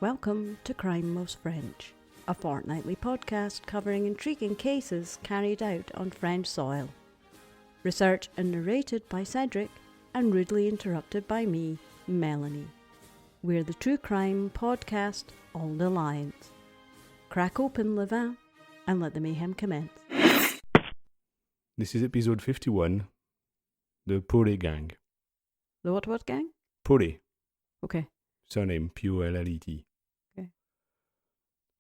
Welcome to Crime Most French, a fortnightly podcast covering intriguing cases carried out on French soil. Researched and narrated by Cedric and rudely interrupted by me, Melanie. We're the true crime podcast on the Alliance. Crack open le vin and let the mayhem commence. This is episode 51, the Pollet gang. The what gang? Pollet. Okay. Surname Pollet. Okay.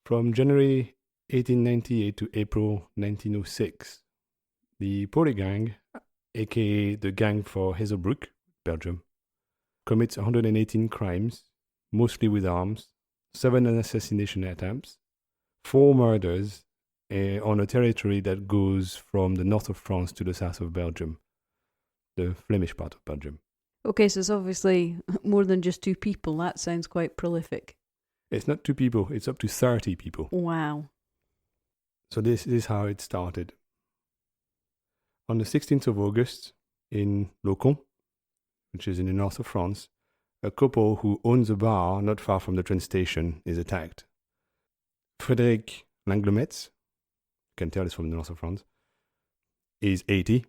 From January 1898 to April 1906, the Pollet gang, aka the gang for Hazelbrook, Belgium, commits 118 crimes, mostly with arms, 7 assassination attempts, 4 murders on a territory that goes from the north of France to the south of Belgium, the Flemish part of Belgium. Okay, so it's obviously more than just 2 people. That sounds quite prolific. It's not 2 people, it's up to 30 people. Wow. So this is how it started. On the 16th of August, in Locon, which is in the north of France, a couple who owns a bar not far from the train station is attacked. Frédéric Langlemetz, you can tell it's from the north of France, is 80,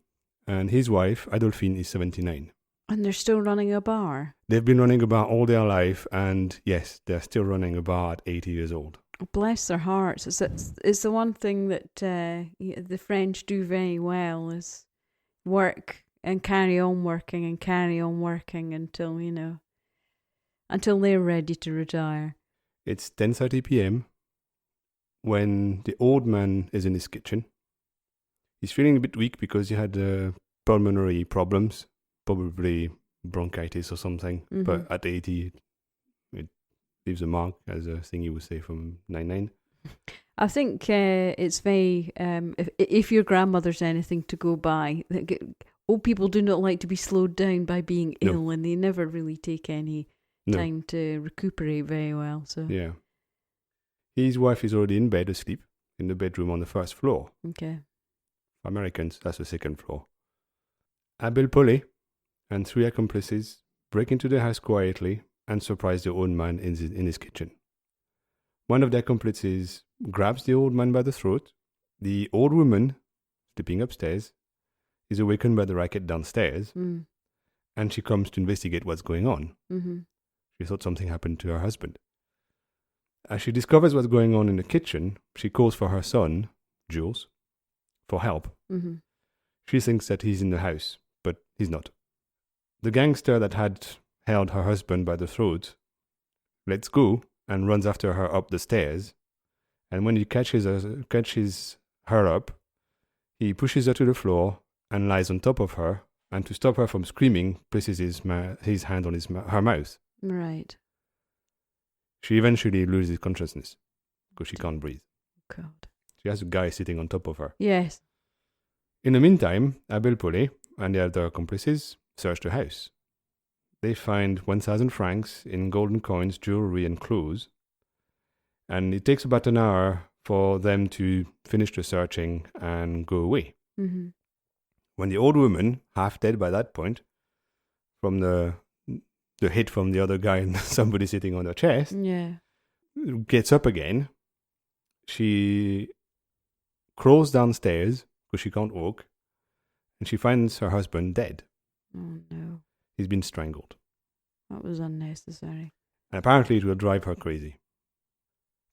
and his wife, Adolphine, is 79. And they're still running a bar? They've been running a bar all their life, and yes, they're still running a bar at 80 years old. Bless their hearts. It's the one thing that the French do very well is work and carry on working until, until they're ready to retire. It's 10:30 p.m. when the old man is in his kitchen. He's feeling a bit weak because he had pulmonary problems, probably bronchitis or something, but at 80, it leaves a mark, as a thing you would say from 99. I think it's very, if your grandmother's anything to go by, old people do not like to be slowed down by being ill, and they never really take any time to recuperate very well. So yeah. His wife is already in bed asleep in the bedroom on the first floor. Okay. For Americans, that's the second floor. Abel Pollet and 3 accomplices break into the house quietly and surprise the old man in his kitchen. One of the accomplices grabs the old man by the throat. The old woman, sleeping upstairs, is awakened by the racket downstairs, and she comes to investigate what's going on. Mm-hmm. She thought something happened to her husband. As she discovers what's going on in the kitchen, she calls for her son, Jules, for help. Mm-hmm. She thinks that he's in the house, but he's not. The gangster that had held her husband by the throat lets go and runs after her up the stairs. And when he catches her up, he pushes her to the floor and lies on top of her. And to stop her from screaming, places his hand on her mouth. Right. She eventually loses consciousness because she can't breathe. God. She has a guy sitting on top of her. Yes. In the meantime, Abel Pollet and the other accomplices search the house. They find 1,000 francs in golden coins, jewelry, and clothes. And it takes about an hour for them to finish the searching and go away. Mm-hmm. When the old woman, half dead by that point, from the hit from the other guy and somebody sitting on her chest, gets up again, she crawls downstairs because she can't walk, and she finds her husband dead. Oh no. He's been strangled. That was unnecessary. And apparently it will drive her crazy.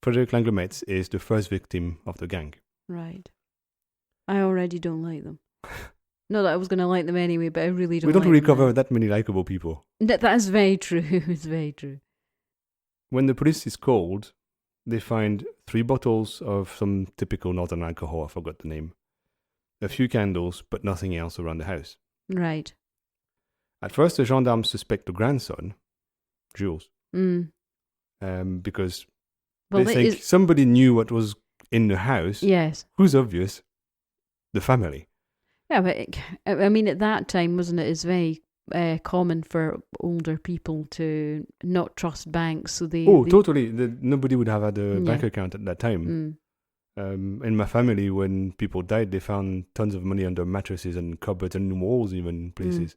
Frédéric Langlemetz is the first victim of the gang. Right. I already don't like them. Not that I was going to like them anyway, but I really don't. We don't like really them cover that many likable people. That is very true. It's very true. When the police is called, they find 3 bottles of some typical northern alcohol, I forgot the name, a few candles, but nothing else around the house. Right. At first, the gendarmes suspect the grandson, Jules, because they think somebody knew what was in the house. Yes. Who's obvious? The family. Yeah, but I mean, at that time, wasn't it? It's very common for older people to not trust banks, so they. Oh, totally. Nobody would have had a bank account at that time. In my family, when people died, they found tons of money under mattresses and cupboards and walls, even places.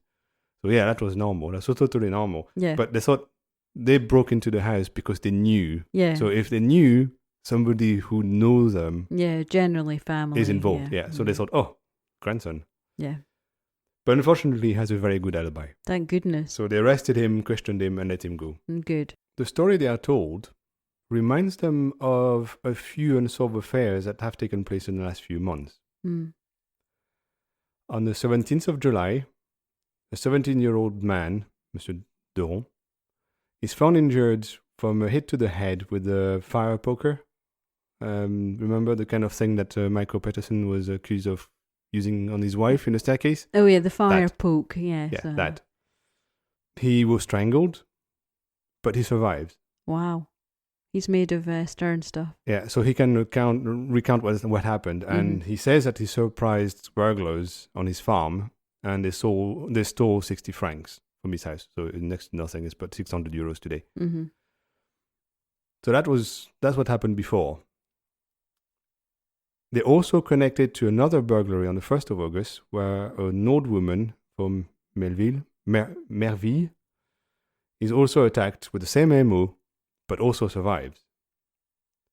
So yeah, that was normal. That's totally normal. Yeah. But they thought they broke into the house because they knew. Yeah. So if they knew, somebody who knows them generally family is involved. Yeah. So they thought, oh, grandson. Yeah. But unfortunately, he has a very good alibi. Thank goodness. So they arrested him, questioned him, and let him go. Good. The story they are told reminds them of a few unsolved affairs that have taken place in the last few months. Mm. On the 17th of July, a 17-year-old man, Monsieur Duron, is found injured from a hit to the head with a fire poker. Remember the kind of thing that Michael Patterson was accused of using on his wife in a staircase? Oh yeah, the fire poke, yes. Yeah, that. He was strangled, but he survived. Wow. He's made of stern stuff. Yeah, so he can recount what happened, and he says that he surprised burglars on his farm, and they stole 60 francs from his house. So next to nothing, it's about 600 euros today. Mm-hmm. So that's what happened before. They also connected to another burglary on the 1st of August, where an old woman from Merville is also attacked with the same MO, but also survives.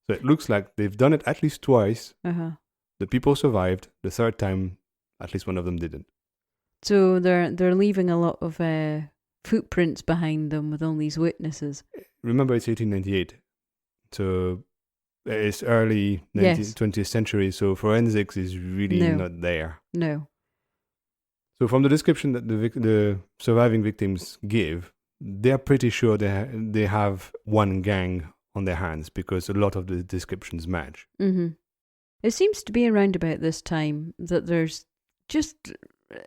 So it looks like they've done it at least twice. Uh-huh. The people survived. The third time, at least one of them didn't. So they're leaving a lot of footprints behind them with all these witnesses. Remember, it's 1898. So it's early 20th century, so forensics is really not there. No. So from the description that the surviving victims give, they're pretty sure they have one gang on their hands because a lot of the descriptions match. Mm-hmm. It seems to be around about this time that there's just...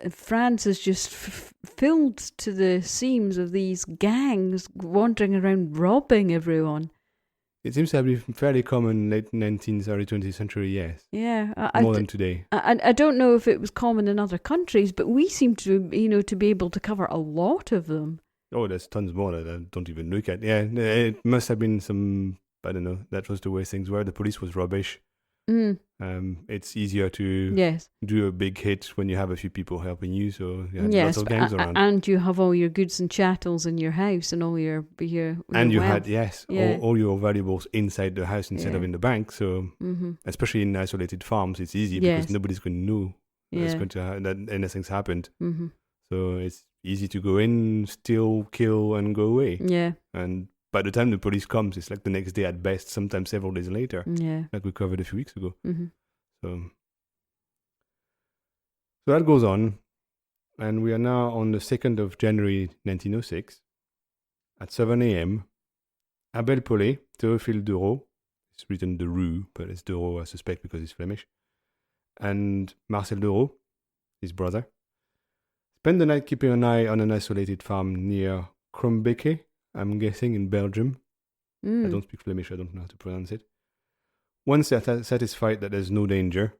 France is just filled to the seams of these gangs wandering around robbing everyone. It seems to have been fairly common late 19th, early 20th century, yes. Yeah. More than today. I don't know if it was common in other countries, but we seem to, to be able to cover a lot of them. Oh, there's tons more that I don't even look at. Yeah, it must have been some, I don't know, that was the way things were. The police was rubbish. Mm. It's easier to do a big hit when you have a few people helping you, so you had lots of gangs around. And you have all your goods and chattels in your house and all your and you wealth. had all your valuables inside the house instead of in the bank. So especially in isolated farms, it's easy because nobody's going to know that anything's happened. Mm-hmm. So it's easy to go in, steal, kill, and go away. Yeah. And by the time the police comes, it's like the next day at best, sometimes several days later. Yeah. Like we covered a few weeks ago. Mm-hmm. So that goes on. And we are now on the 2nd of January 1906. At 7 a.m., Abel Pollet, Théophile Dureau, it's written de Rue, but it's Dureau, I suspect, because he's Flemish, and Marcel Dureau, his brother, spend the night keeping an eye on an isolated farm near Krumbeke, I'm guessing in Belgium. I don't speak Flemish, I don't know how to pronounce it. Once they're satisfied that there's no danger,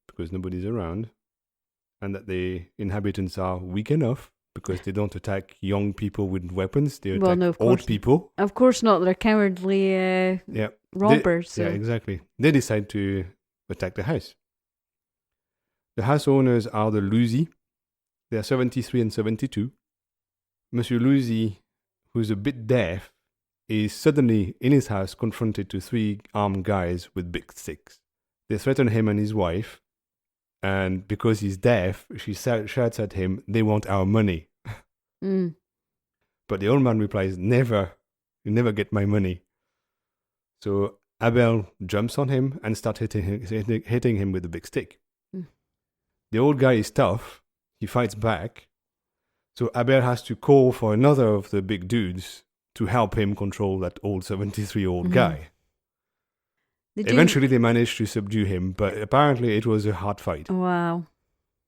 because nobody's around, and that the inhabitants are weak enough, because they don't attack young people with weapons, they attack old people. Of course not, they're cowardly robbers. Yeah, exactly. They decide to attack the house. The house owners are the Luzy. They are 73 and 72. Monsieur Luzy, who's a bit deaf, is suddenly in his house confronted to 3 armed guys with big sticks. They threaten him and his wife, and because he's deaf, she shouts at him, "They want our money." But the old man replies, "Never, you never get my money." So Abel jumps on him and starts hitting him with a big stick. The old guy is tough, he fights back, so Abel has to call for another of the big dudes to help him control that old 73-year-old guy. Eventually they managed to subdue him, but apparently it was a hard fight. Wow.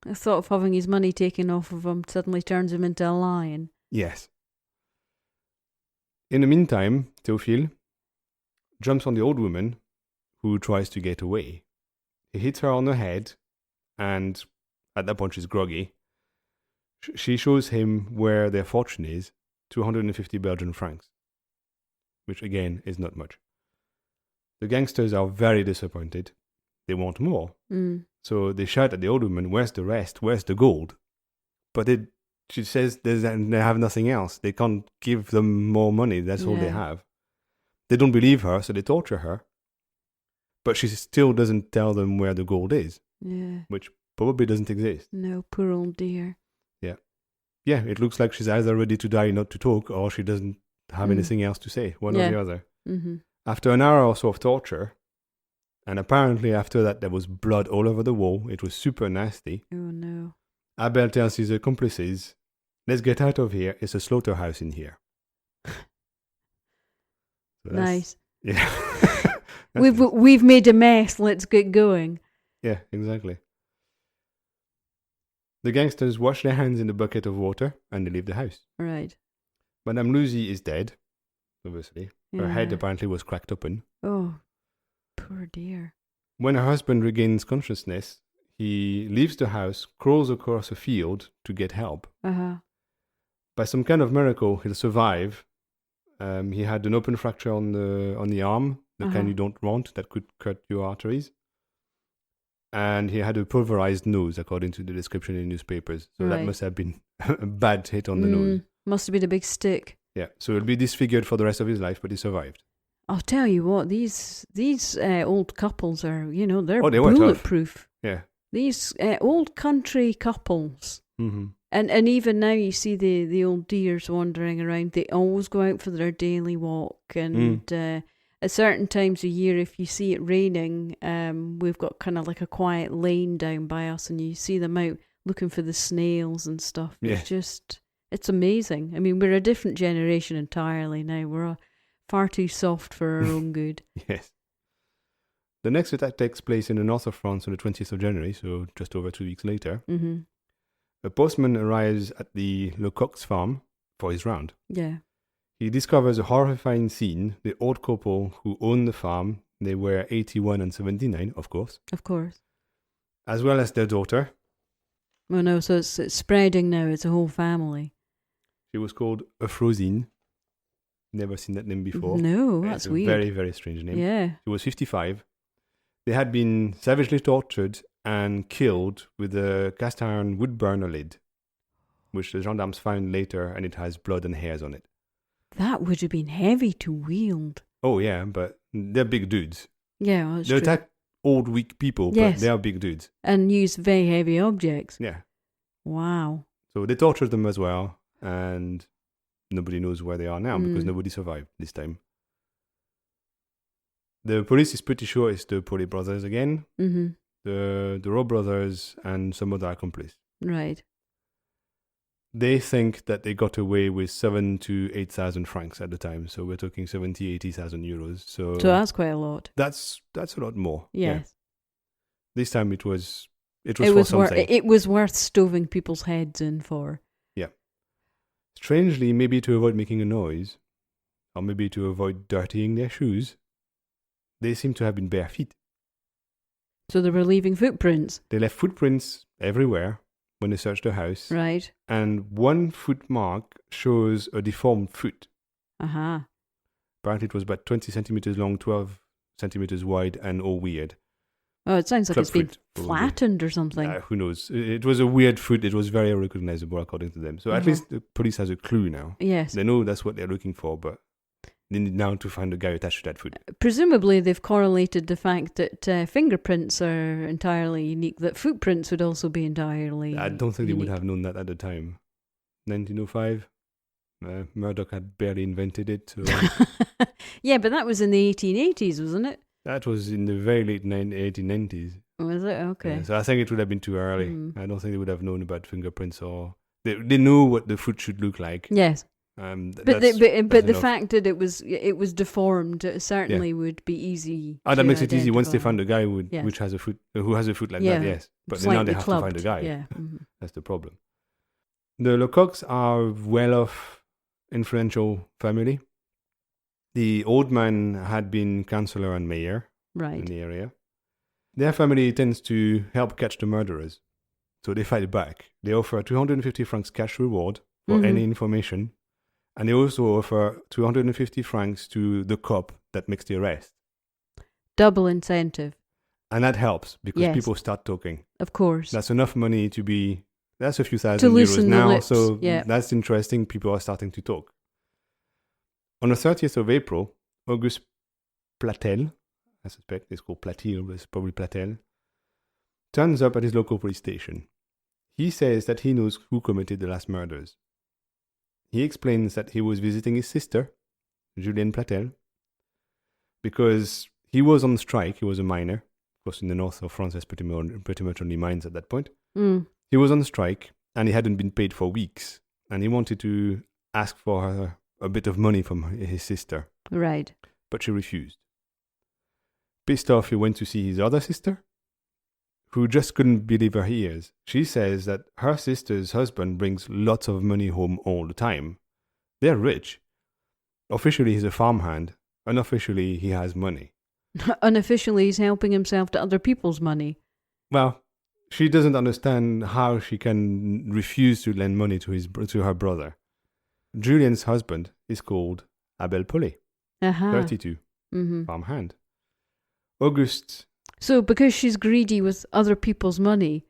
The thought of having his money taken off of him suddenly turns him into a lion. Yes. In the meantime, Théophile jumps on the old woman who tries to get away. He hits her on the head, and at that point she's groggy. She shows him where their fortune is, 250 Belgian francs, which again is not much. The gangsters are very disappointed. They want more. So they shout at the old woman, "Where's the rest? Where's the gold?" But She says they have nothing else. They can't give them more money. That's all they have. They don't believe her, so they torture her. But she still doesn't tell them where the gold is. Yeah. Which probably doesn't exist. No, poor old dear. Yeah. Yeah, it looks like she's either ready to die not to talk, or she doesn't have anything else to say, one or the other. Mm-hmm. After an hour or so of torture, and apparently after that there was blood all over the wall, it was super nasty. Oh no. Abel tells his accomplices, let's get out of here, it's a slaughterhouse in here. Nice. Yeah. We've made a mess, let's get going. Yeah, exactly. The gangsters wash their hands in a bucket of water and they leave the house. Right. Madame Lucy is dead, obviously. Her head apparently was cracked open. Oh, poor dear. When her husband regains consciousness, he leaves the house, crawls across a field to get help. Uh-huh. By some kind of miracle, he'll survive. He had an open fracture on the arm, the kind you don't want, that could cut your arteries. And he had a pulverized nose, according to the description in newspapers. So that must have been a bad hit on the nose. Must have been a big stick. Yeah, so he'll be disfigured for the rest of his life, but he survived. I'll tell you what, these old couples are, they're they were bulletproof. Tough. Yeah. These old country couples. Mm-hmm. And even now you see the old deers wandering around. They always go out for their daily walk. And at certain times of year, if you see it raining, we've got kind of like a quiet lane down by us, and you see them out looking for the snails and stuff. Yeah. It's amazing. I mean, we're a different generation entirely now. We're far too soft for our own good. Yes. The next attack takes place in the north of France on the 20th of January, so just over 2 weeks later. Mm-hmm. A postman arrives at the Lecoq's farm for his round. Yeah. He discovers a horrifying scene. The old couple who owned the farm, they were 81 and 79, of course. Of course. As well as their daughter. Oh no, so it's spreading now. It's a whole family. She was called Afrosine. Never seen that name before. No, that's weird. Very, very strange name. Yeah. She was 55. They had been savagely tortured and killed with a cast iron wood burner lid, which the gendarmes found later, and it has blood and hairs on it. That would have been heavy to wield. Oh yeah, but they're big dudes. Yeah, well, that's they true. attack old, weak people, but they are big dudes. And use very heavy objects. Yeah. Wow. So they tortured them as well, and nobody knows where they are now because nobody survived this time. The police is pretty sure it's the Pollet brothers again, the Rowe brothers, and some other accomplice. Right. They think that they got away with 7,000 to 8,000 francs at the time, so we're talking 70,000, 80,000 euros. So that's quite a lot. That's a lot more. Yes. Yeah. This time it was for something. It was worth stoving people's heads in for. Yeah. Strangely, maybe to avoid making a noise, or maybe to avoid dirtying their shoes, they seem to have been bare feet. So they were leaving footprints? They left footprints everywhere when they searched the house. Right. And one foot mark shows a deformed foot. Uh-huh. Apparently it was about 20 centimeters long, 12 centimeters wide, and all weird. Oh, it sounds like it's been flattened or something. Who knows? It was a weird foot. It was very unrecognizable according to them. So at least the police has a clue now. Yes. They know that's what they're looking for, but they need now to find the guy attached to that foot. Presumably they've correlated the fact that fingerprints are entirely unique, that footprints would also be entirely I don't think unique. They would have known that at the time. 1905? Murdoch had barely invented it. So yeah, but that was in the 1880s, wasn't it? That was in the very late 1890s. Was it? Okay. So I think it would have been too early. I don't think they would have known about fingerprints, or they knew what the foot should look like. Yes. But the fact that it was deformed certainly would be easy. That makes it easy once they find a guy who has a foot like that. Yes, but now they have to find a guy. Yeah, that's the problem. The Lecoqs are well-off, influential family. The old man had been councillor and mayor in the area. Their family tends to help catch the murderers, so they fight back. They offer 250 francs cash reward for any information. And they also offer 250 francs to the cop that makes the arrest. Double incentive. And that helps because people start talking. Of course. That's enough money to be That's a few To thousand euros loosen the now, lips, so yeah. that's interesting. People are starting to talk. On the 30th of April, Auguste Platel, I suspect it's called Platil, but it's probably Platel, turns up at his local police station. He says that he knows who committed the last murders. He explains that he was visiting his sister, Julienne Platel, because he was on strike. He was a miner. Of course, in the north of France, there's pretty much only mines at that point. Mm. He was on strike, and he hadn't been paid for weeks. And he wanted to ask for a bit of money from his sister. Right. But she refused. Pissed off, he went to see his other sister, who just couldn't believe her ears. She says that her sister's husband brings lots of money home all the time. They're rich. Officially, he's a farmhand. Unofficially, he has money. Unofficially, he's helping himself to other people's money. Well, she doesn't understand how she can refuse to lend money to her brother. Julien's husband is called Abel Pollet, 32, farmhand. Auguste. So because she's greedy with other people's money,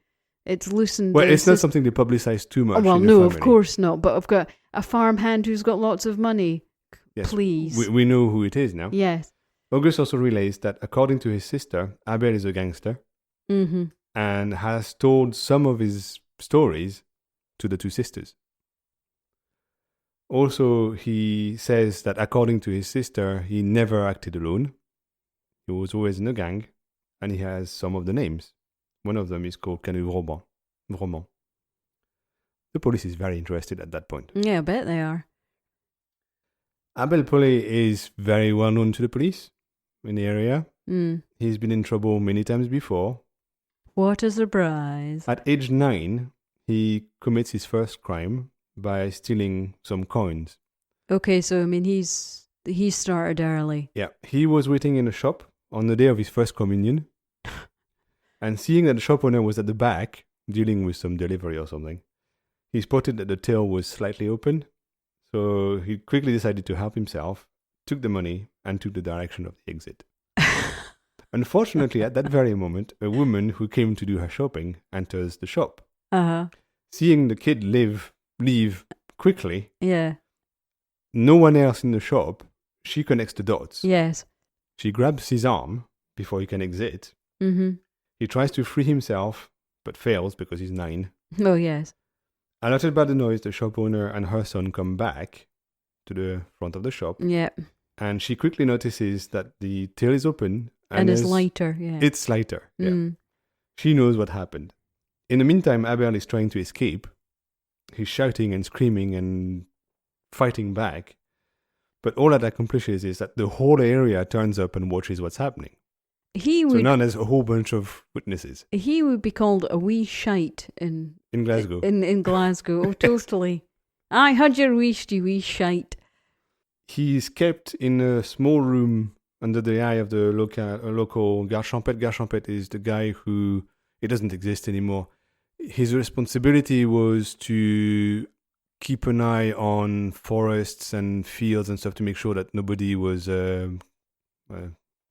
it's loosened. Well, it's not something they publicize too much. Oh, well, in the no, family. of course not. But I've got a farmhand who's got lots of money. Yes, please. We know who it is now. Yes. Auguste also relays that, according to his sister, Abel is a gangster and has told some of his stories to the two sisters. Also, he says that, according to his sister, he never acted alone. He was always in a gang, and he has some of the names. One of them is called Canu Roman. The police is very interested at that point. Yeah, I bet they are. Abel Pollet is very well known to the police in the area. Mm. He's been in trouble many times before. What a surprise. At age 9, he commits his first crime by stealing some coins. Okay, so I mean, he started early. Yeah, he was waiting in a shop on the day of his first communion, and seeing that the shop owner was at the back, dealing with some delivery or something, he spotted that the till was slightly open, so he quickly decided to help himself, took the money, and took the direction of the exit. Unfortunately, at that very moment, a woman who came to do her shopping enters the shop. Seeing the kid leave quickly, no one else in the shop, she connects the dots. Yes. She grabs his arm before he can exit. Mm-hmm. He tries to free himself, but fails because he's 9. Oh, yes. Alerted by the noise, the shop owner and her son come back to the front of the shop. Yeah. And she quickly notices that the till is open. And it's lighter, yeah. It's lighter, yeah. She knows what happened. In the meantime, Abel is trying to escape. He's shouting and screaming and fighting back. But all that accomplishes is that the whole area turns up and watches what's happening. So now there's a whole bunch of witnesses. He would be called a wee shite in Glasgow. In Glasgow, oh, totally. I had your wee shite. He's kept in a small room under the eye of the local garde champêtre. Garde champêtre is the guy who, it doesn't exist anymore. His responsibility was to keep an eye on forests and fields and stuff to make sure that nobody was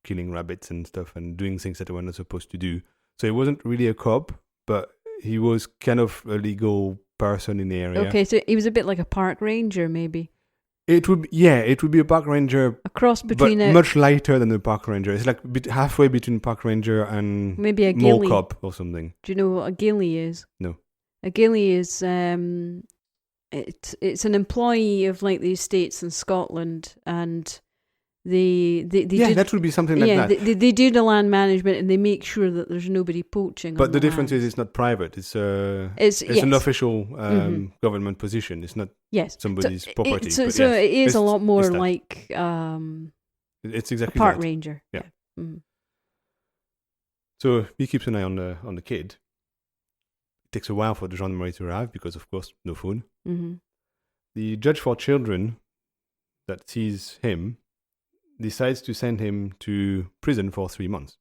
killing rabbits and stuff and doing things that they were not supposed to do. So he wasn't really a cop, but he was kind of a legal person in the area. Okay, so he was a bit like a park ranger, maybe. It would be a park ranger. A cross between but much lighter than a park ranger. It's like halfway between park ranger and maybe a mall ghillie cop or something. Do you know what a ghillie is? No. A ghillie is it's an employee of like the estates in Scotland, and they that would be something like that. They do the land management and they make sure that there's nobody poaching. But the difference is it's not private. It's an official government position. It's not somebody's property. So it is a lot more like it's exactly a park that. ranger. Yeah. Mm-hmm. So he keeps an eye on the kid. It takes a while for the gendarmerie to arrive because, of course, no phone. Mm-hmm. The judge for children that sees him decides to send him to prison for 3 months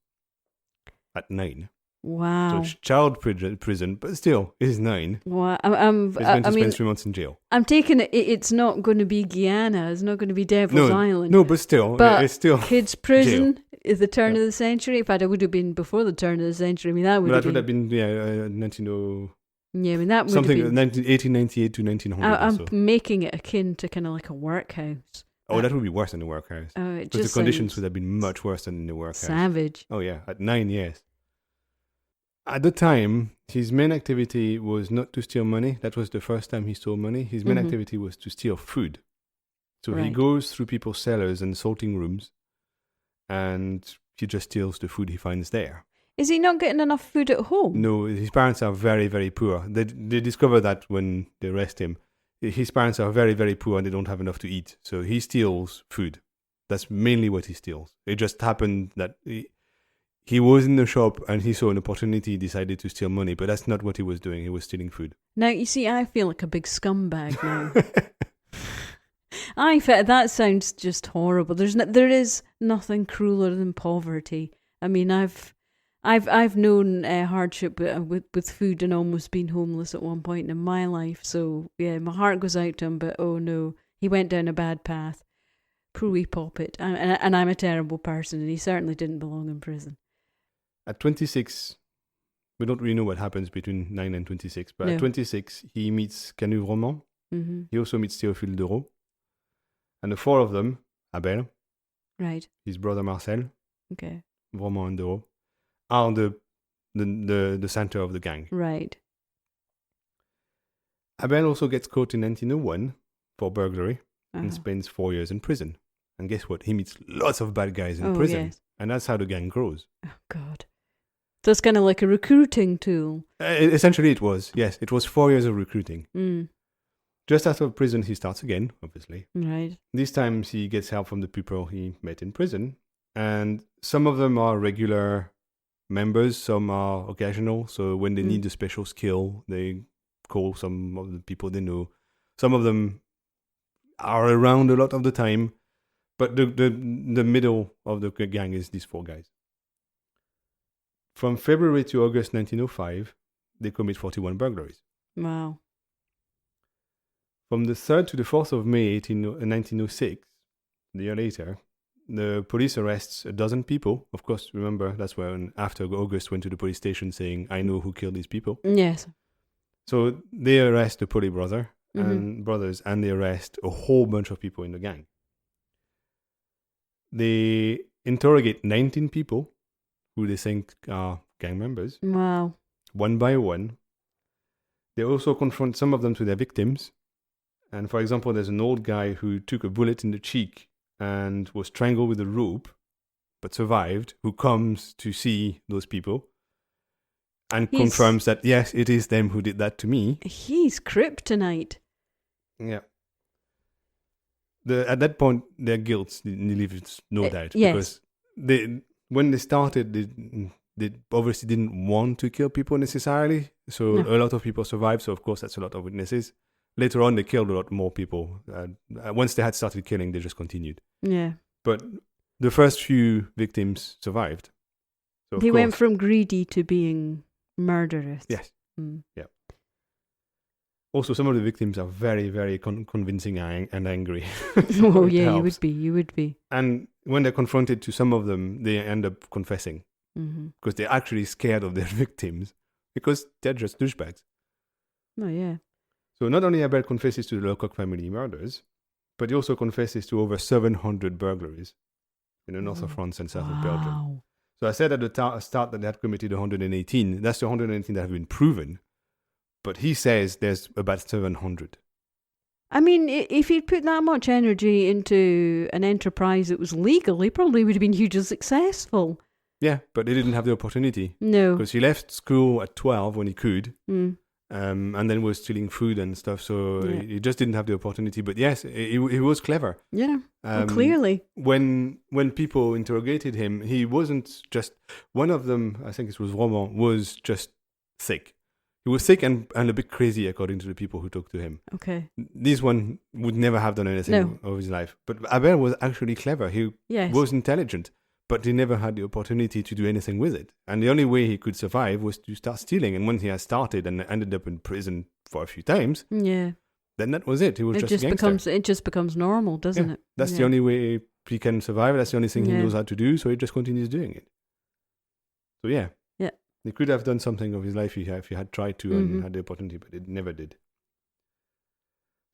at 9. Wow. So it's child prison, but still, he's 9. Wow. He's going to spend 3 months in jail. I'm taking it's not going to be Guyana. It's not going to be Devil's Island. No, but still, it's still kids' prison is the turn of the century. In fact, it would have been before the turn of the century. I mean, that would have been 1900. Yeah, I mean, that would Something have been... 1898 to 1900 I'm or so. making it akin to kind of like a workhouse. Oh, that would be worse than the workhouse. Oh, it Because just the conditions sounds would have been much worse than in the workhouse. savage. Oh, yeah, at 9 years. At the time, his main activity was not to steal money. That was the first time he stole money. His main activity was to steal food. So he Right. goes through people's cellars and sorting rooms, and he just steals the food he finds there. Is he not getting enough food at home? No, his parents are very, very poor. They discover that when they arrest him. His parents are very, very poor and they don't have enough to eat. So he steals food. That's mainly what he steals. It just happened that he was in the shop and he saw an opportunity, decided to steal money, but that's not what he was doing. He was stealing food. Now, you see, I feel like a big scumbag now. That sounds just horrible. There is nothing crueler than poverty. I mean, I've known hardship with food and almost been homeless at one point in my life. So yeah, my heart goes out to him. But oh no, he went down a bad path. Poor wee Poppet. And I'm a terrible person, and he certainly didn't belong in prison. At 26, we don't really know what happens between 9 and 26, but No. at 26, he meets Camus Roman. Mm-hmm. He also meets Théophile Dereau. And the four of them, Abel, Right. his brother Marcel, Okay. Roman and Dereau, are the center of the gang. Right. Abel also gets caught in 1901 for burglary and Uh-huh. spends 4 years in prison. And guess what? He meets lots of bad guys in Oh, prison. yes. And that's how the gang grows. Oh God. So it's kind of like a recruiting tool. Essentially, it was. Yes, it was 4 years of recruiting. Mm. Just after prison, he starts again, obviously. Right. This time, he gets help from the people he met in prison. And some of them are regular members, some are occasional. So when they need a special skill, they call some of the people they know. Some of them are around a lot of the time. But the middle of the gang is these four guys. From February to August 1905, they commit 41 burglaries. Wow. From the 3rd to the 4th of May 1906, the year later, the police arrests a dozen people. Of course, remember, that's when after August went to the police station saying, I know who killed these people. Yes. So they arrest the Pollet brothers, and they arrest a whole bunch of people in the gang. They interrogate 19 people who they think are gang members, Wow. one by one. They also confront some of them to their victims. And for example, there's an old guy who took a bullet in the cheek and was strangled with a rope, but survived, who comes to see those people and confirms that, yes, it is them who did that to me. He's kryptonite. Yeah. At that point, their guilt leaves no doubt. Yes. Because when they started, they obviously didn't want to kill people necessarily. So a lot of people survived. So, of course, that's a lot of witnesses. Later on, they killed a lot more people. Once they had started killing, they just continued. Yeah. But the first few victims survived. So They went from greedy to being murderous. Yes. Mm. Yeah. Also, some of the victims are very, very convincing and angry. Oh, yeah, you would be. And when they're confronted to some of them, they end up confessing. Because they're actually scared of their victims. Because they're just douchebags. Oh, yeah. So not only Abel confesses to the Lecoq family murders, but he also confesses to over 700 burglaries in the north of France and south of Belgium. So I said at the start that they had committed 118. That's the 118 that have been proven. But he says there's about 700. I mean, if he'd put that much energy into an enterprise that was legal, he probably would have been hugely successful. Yeah, but he didn't have the opportunity. No. Because he left school at 12 when he could. Mm. And then was stealing food and stuff. So he just didn't have the opportunity. But yes, he was clever. Yeah, clearly. When people interrogated him, he wasn't just... One of them, I think it was Roman, was just thick. He was sick and a bit crazy, according to the people who talked to him. Okay. This one would never have done anything of his life. But Abel was actually clever. He was intelligent, but he never had the opportunity to do anything with it. And the only way he could survive was to start stealing. And when he had started and ended up in prison for a few times, then that was it. He was just a gangster. It just becomes normal, doesn't it? That's the only way he can survive. That's the only thing he knows how to do. So he just continues doing it. So yeah. He could have done something of his life if he had tried to and had the opportunity, but it never did.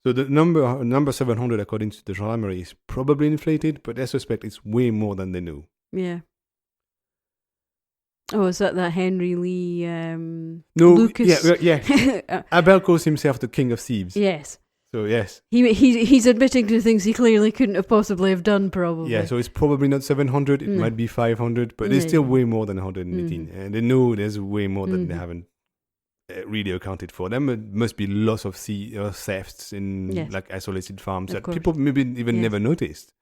So the number 700, according to the gendarmerie, is probably inflated, but they suspect it's way more than they know. Yeah. Oh, is that Henry Lee No, Lucas? yeah. Abel calls himself the king of thieves. Yes. So, yes. He's admitting to things he clearly couldn't have possibly have done, probably. Yeah, so it's probably not 700, it might be 500, but it's still way more than 118. And they know there's way more that they haven't really accounted for. There must be lots of thefts in like isolated farms that people maybe even never noticed,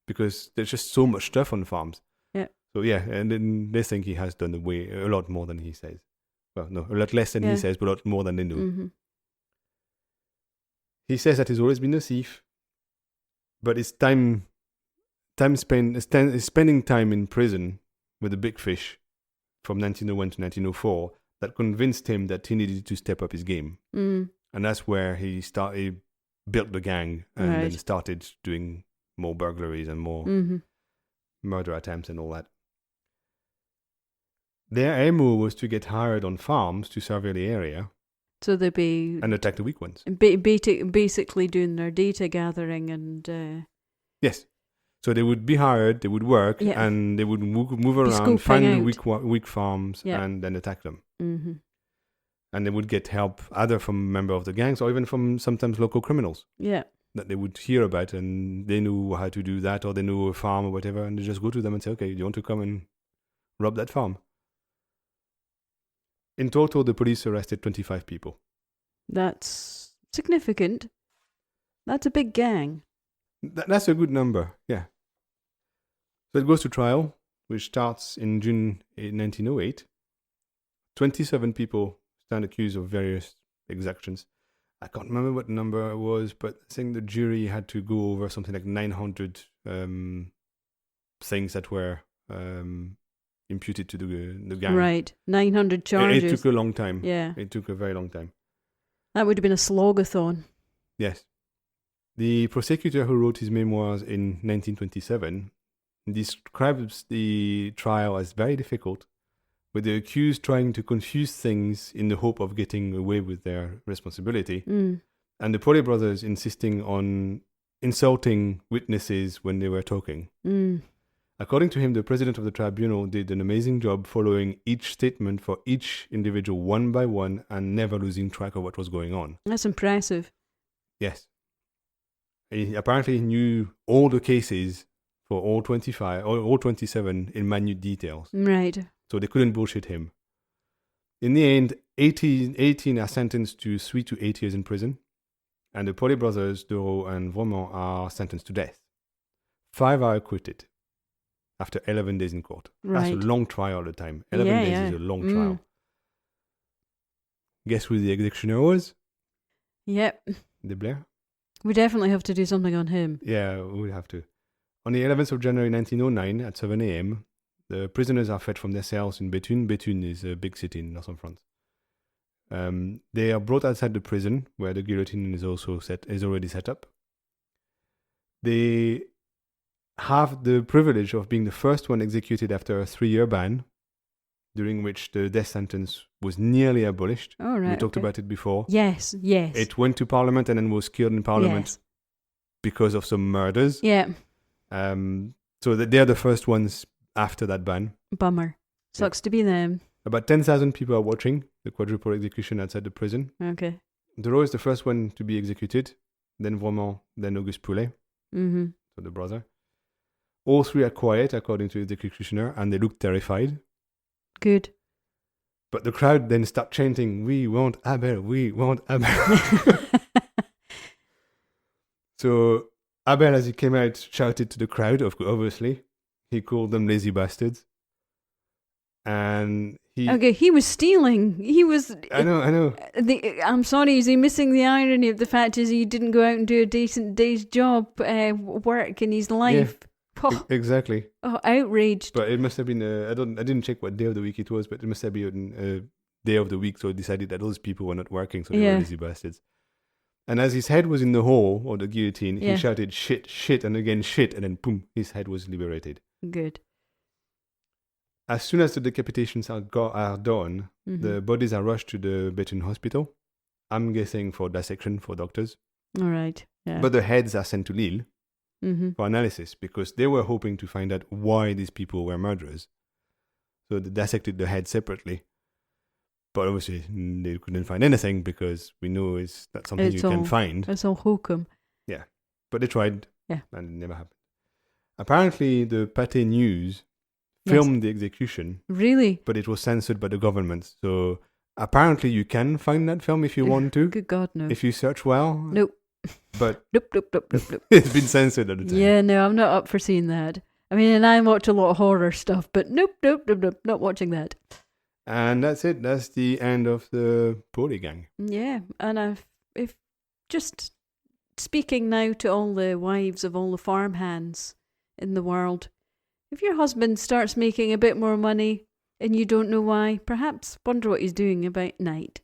because there's just so much stuff on farms. Yeah. So yeah, and then they think he has done a lot more than he says. Well, no, a lot less than he says, but a lot more than they know. Mm-hmm. He says that he's always been a thief, but it's spending time in prison with the big fish from 1901 to 1904 that convinced him that he needed to step up his game. And that's where he built the gang and then started doing more burglaries and more murder attempts and all that. Their MO was to get hired on farms to survey the area. So they'd be... And attack the weak ones. Basically doing their data gathering and... Yes. So they would be hired, they would work, and they would move around, find the weak farms, and then attack them. Mm-hmm. And they would get help either from members of the gangs or even from sometimes local criminals. Yeah. That they would hear about, and they knew how to do that, or they knew a farm or whatever, and they just go to them and say, okay, do you want to come and rob that farm? In total, the police arrested 25 people. That's significant. That's a big gang. That's a good number, yeah. So it goes to trial, which starts in June 1908. 27 people stand accused of various exactions. I can't remember what number it was, but I think the jury had to go over something like 900 things that were imputed to the gang. Right, 900 charges. It took a long time. Yeah. It took a very long time. That would have been a slogathon. Yes. The prosecutor who wrote his memoirs in 1927 describes the trial as very difficult, with the accused trying to confuse things in the hope of getting away with their responsibility, and the Pollet brothers insisting on insulting witnesses when they were talking. According to him, the president of the tribunal did an amazing job following each statement for each individual one by one and never losing track of what was going on. That's impressive. Yes. He apparently knew all the cases for all 25 or all 27 in minute details. Right. So they couldn't bullshit him. In the end, 18 are sentenced to 3 to 8 years in prison, and the Pollet brothers, Doro and Vromont, are sentenced to death. 5 are acquitted after 11 days in court. Right. That's a long trial at the time. 11 days is a long trial. Guess who the executioner was? Yep. De Blair? We definitely have to do something on him. Yeah, we have to. On the 11th of January 1909 at 7 a.m., the prisoners are fed from their cells in Béthune. Béthune is a big city in northern France. They are brought outside the prison, where the guillotine is already set up. They have the privilege of being the first one executed after a 3-year ban, during which the death sentence was nearly abolished. Oh, right. We talked about it before. Yes. It went to Parliament and then was killed in Parliament because of some murders. Yeah. So they're the first ones after that ban. Bummer. Sucks to be them. About 10,000 people are watching the quadruple execution outside the prison. Okay. Doro is the first one to be executed, then Vromont, then Auguste Pollet, so the brother. All 3 are quiet, according to the executioner, and they look terrified. Good. But the crowd then start chanting, "We want Abel, we want Abel." So Abel, as he came out, shouted to the crowd, obviously. He called them lazy bastards. And he was stealing. He was... I know. I'm sorry, is he missing the irony of the fact is he didn't go out and do a decent day's job, work in his life? Yeah. Oh, exactly. Oh, outraged. But it must have been, I didn't check what day of the week it was, but it must have been a day of the week, so I decided that those people were not working, so they were lazy bastards. And as his head was in the hole, or the guillotine, he shouted, "Shit, shit," and again, "Shit," and then boom, his head was liberated. Good. As soon as the decapitations are done, the bodies are rushed to the Béthune hospital. I'm guessing for dissection for doctors. All right. Yeah. But the heads are sent to Lille for analysis because they were hoping to find out why these people were murderers. So they dissected the head separately. But obviously, they couldn't find anything because we know it's not something you can find. It's all hokum. Yeah. But they tried. Yeah. And it never happened. Apparently, the Pathé News filmed the execution. Really? But it was censored by the government. So apparently, you can find that film if you want to. Good God, no. If you search well. Nope. But nope. it's been censored at the time. Yeah, no, I'm not up for seeing that. I mean, and I watch a lot of horror stuff, but nope, not watching that. And that's it. That's the end of the Pollet gang. Yeah, and if just speaking now to all the wives of all the farmhands in the world, if your husband starts making a bit more money and you don't know why, perhaps wonder what he's doing about night.